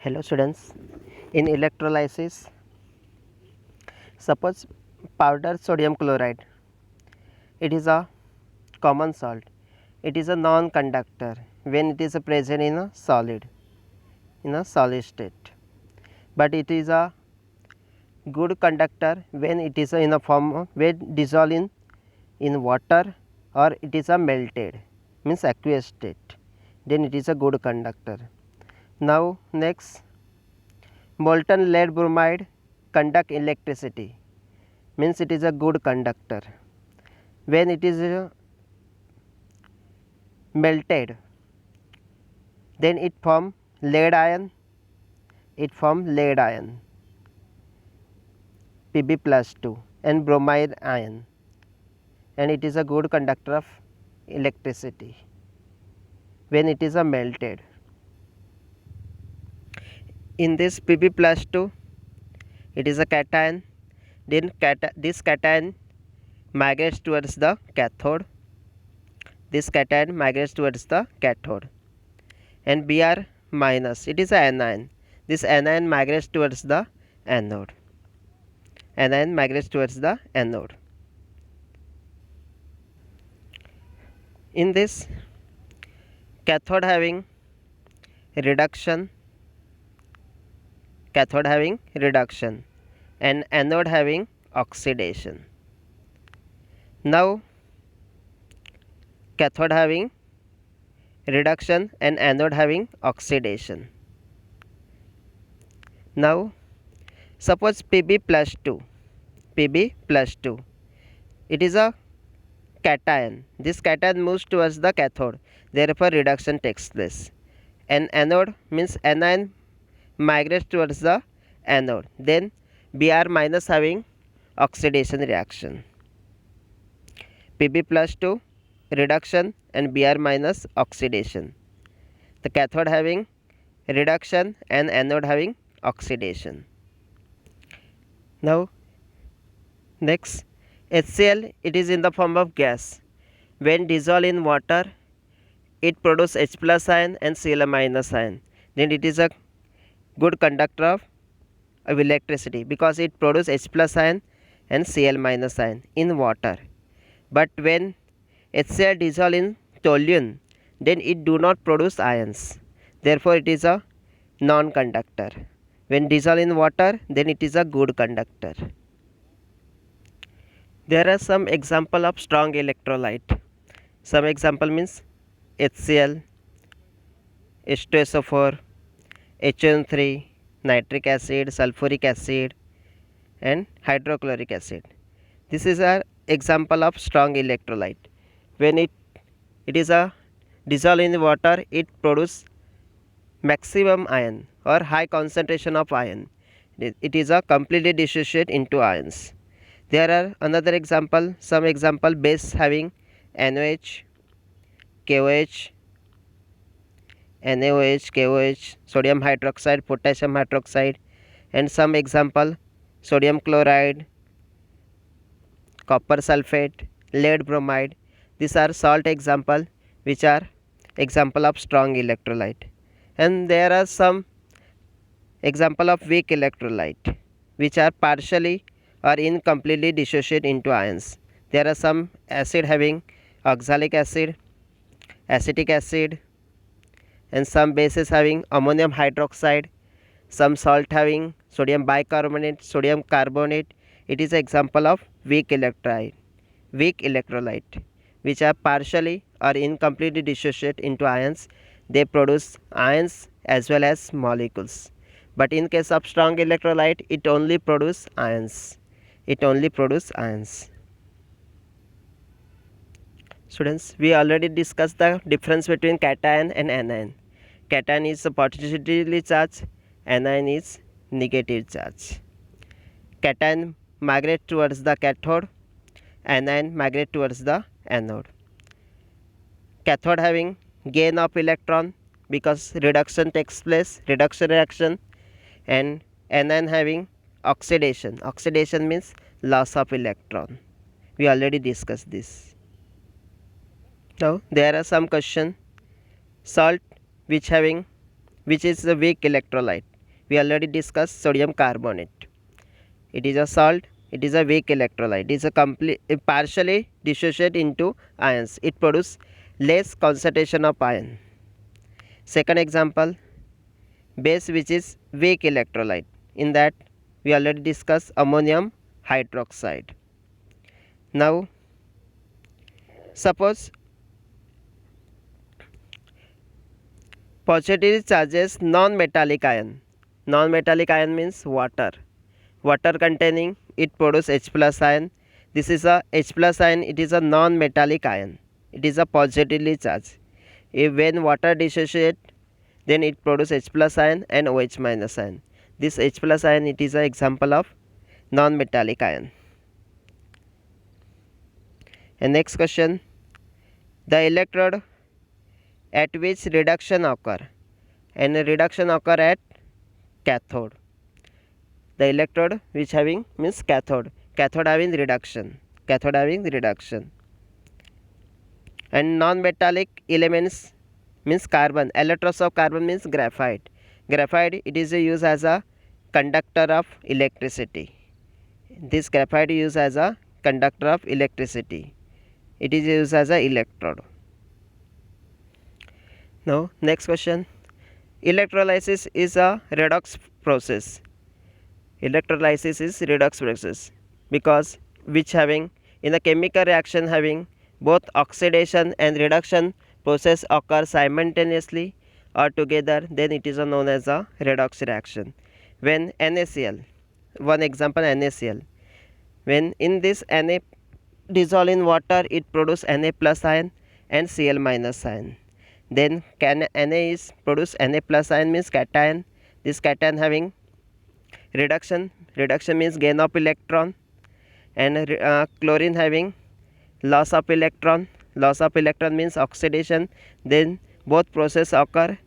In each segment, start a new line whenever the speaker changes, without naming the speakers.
Hello students, in electrolysis, suppose powder sodium chloride, it is a common salt, it is a non-conductor when it is present in a solid state, but it is a good conductor when it is in a form of when dissolved in water or it is a melted means aqueous state, then it is a good conductor. Now next, molten lead bromide conduct electricity means it is a good conductor. When it is melted, then it form lead ion, Pb plus 2 and bromide ion, and it is a good conductor of electricity when it is melted. In this Pb plus 2, it is a cation, then this cation migrates towards the cathode, and Br minus, it is a anion, this anion migrates towards the anode. In this, cathode having reduction and anode having oxidation. Now cathode having reduction and anode having oxidation. Now suppose Pb plus 2, it is a cation, this cation moves towards the cathode, therefore reduction takes place, and anode means anion migrates towards the anode, then Br minus having oxidation reaction. Pb plus 2 reduction and Br minus oxidation, the cathode having reduction and anode having oxidation. Now next, HCl, it is in the form of gas. When dissolved in water, it produces H plus ion and Cl minus ion, then it is a good conductor of electricity because it produces H plus ion and Cl minus ion in water. But when HCl dissolve in toluene, then it do not produce ions, therefore it is a non-conductor. When dissolved in water, then it is a good conductor. There are some example of strong electrolyte. Some example means HCl, H2SO4, HN3, nitric acid, sulfuric acid, and hydrochloric acid. This is an example of strong electrolyte. When it is a dissolved in water, it produces maximum ion or high concentration of ion. It is a completely dissociate into ions. There are another example, some example base having NOH, KOH, NaOH, KOH, sodium hydroxide, potassium hydroxide, and some example sodium chloride, copper sulfate, lead bromide. These are salt example which are example of strong electrolyte, and there are some example of weak electrolyte which are partially or incompletely dissociate into ions. There are some acid having oxalic acid, acetic acid, and some bases having ammonium hydroxide, some salt having sodium bicarbonate, sodium carbonate. It is an example of weak electrolyte which are partially or incompletely dissociate into ions. They produce ions as well as molecules, but in case of strong electrolyte, it only produce ions. Students, we already discussed the difference between cation and anion. Cation is positively charged, anion is negative charge. Cation migrate towards the cathode, anion migrate towards the anode. Cathode having gain of electron because reduction takes place, reduction reaction, and anion having oxidation. Oxidation means loss of electron. We already discussed this. Now there are some question. Salt which is a weak electrolyte. We already discussed sodium carbonate. It is a salt. It is a weak electrolyte. It is it partially dissociate into ions. It produces less concentration of ion. Second example, base which is weak electrolyte. In that we already discussed ammonium hydroxide. Now suppose positively charges non-metallic ion. Non-metallic ion means water. Water containing, it produces H plus ion. This is a H plus ion. It is a non-metallic ion. It is a positively charged. If when water dissociate, then it produces H plus ion and OH minus ion. This H plus ion, it is an example of non-metallic ion. And next question, the electrode at which reduction occur, and reduction occur at cathode. The electrode which having means cathode having reduction, and non-metallic elements means carbon. Electrodes of carbon means graphite. It is used as a conductor of electricity. This graphite is used as a conductor of electricity. It is used as a electrode. Now next question, electrolysis is a redox process. Electrolysis is redox process because which having in a chemical reaction having both oxidation and reduction process occur simultaneously or together, then it is known as a redox reaction. When NaCl, one example NaCl, when in this Na dissolve in water, it produce Na plus ion and Cl minus ion. Then Na is produce Na plus ion means cation. This cation having reduction means gain of electron, and chlorine having loss of electron means oxidation. Then both process occur,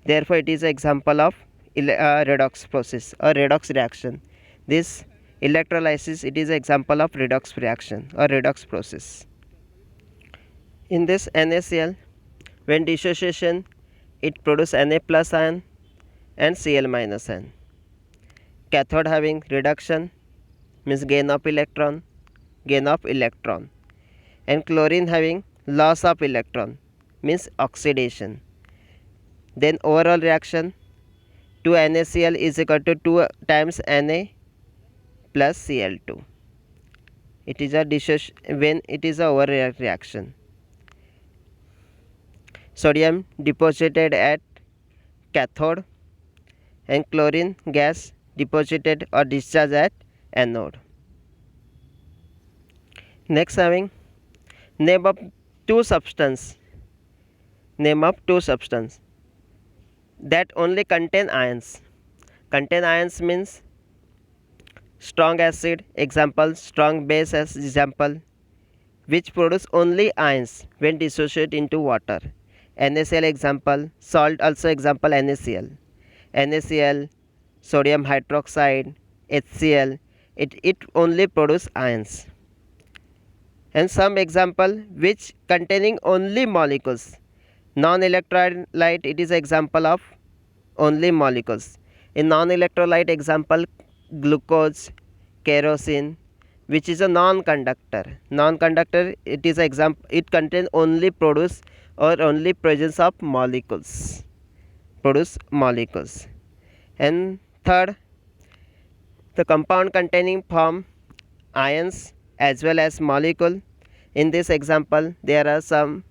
therefore it is an example of redox process or redox reaction. This electrolysis, it is an example of redox reaction or redox process. In this NaCl, when dissociation, it produce Na plus ion and Cl minus ion. Cathode having reduction means gain of electron, and chlorine having loss of electron means oxidation. Then overall reaction, 2 NaCl is equal to 2 times Na plus Cl2. It is a dissociation when it is a overall reaction. Sodium deposited at cathode and chlorine gas deposited or discharged at anode. Next having name of two substance that only contain ions. Contain ions means strong acid, example strong base as example, which produce only ions when dissociate into water. NaCl example, salt also example NaCl, sodium hydroxide, HCl, it only produce ions. And some example which containing only molecules. Non-electrolyte, it is example of only molecules. In non-electrolyte example, glucose, kerosene, which is a non-conductor. It is example, it contains only produce or only presence of molecules. And third, the compound containing form ions as well as molecule. In this example, there are some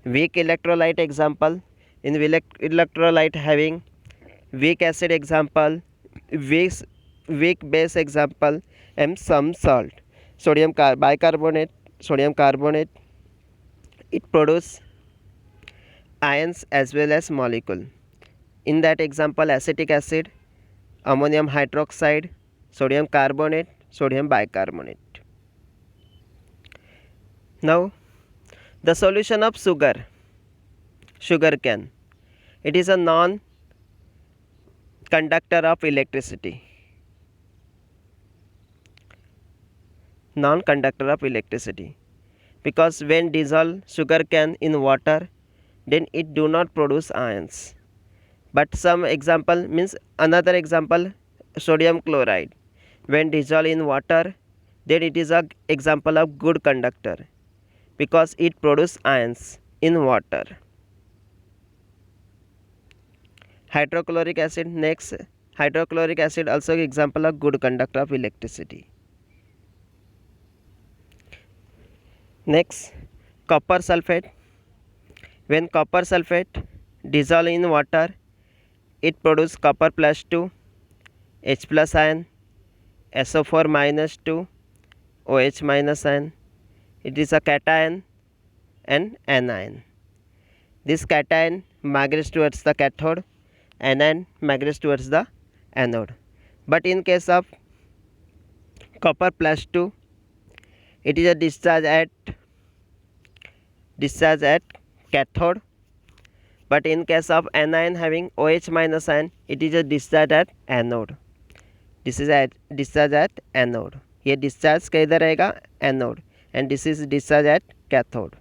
weak electrolyte example. In electrolyte having weak acid example, weak base example, and some salt. Sodium bicarbonate, it produce ions as well as molecule. In that example, acetic acid, ammonium hydroxide, sodium carbonate, sodium bicarbonate. Now the solution of sugar cane, it is a non-conductor of electricity. Because when dissolve sugar cane in water, then it do not produce ions. But some example means another example, sodium chloride. When dissolved in water, then it is a example of good conductor because it produces ions in water. Hydrochloric acid, next, hydrochloric acid also example of good conductor of electricity. Next, copper sulfate. When copper sulfate dissolved in water, it produces copper plus 2, H plus ion, SO4 minus 2, OH minus ion. It is a cation and anion. This cation migrates towards the cathode, anion migrates towards the anode. But in case of copper plus 2, it is a discharge at cathode. But in case of anion having OH minus ion, it is a discharge at anode. This is a discharge at anode. ये discharge किधर रहेगा, anode, and this is discharge at cathode.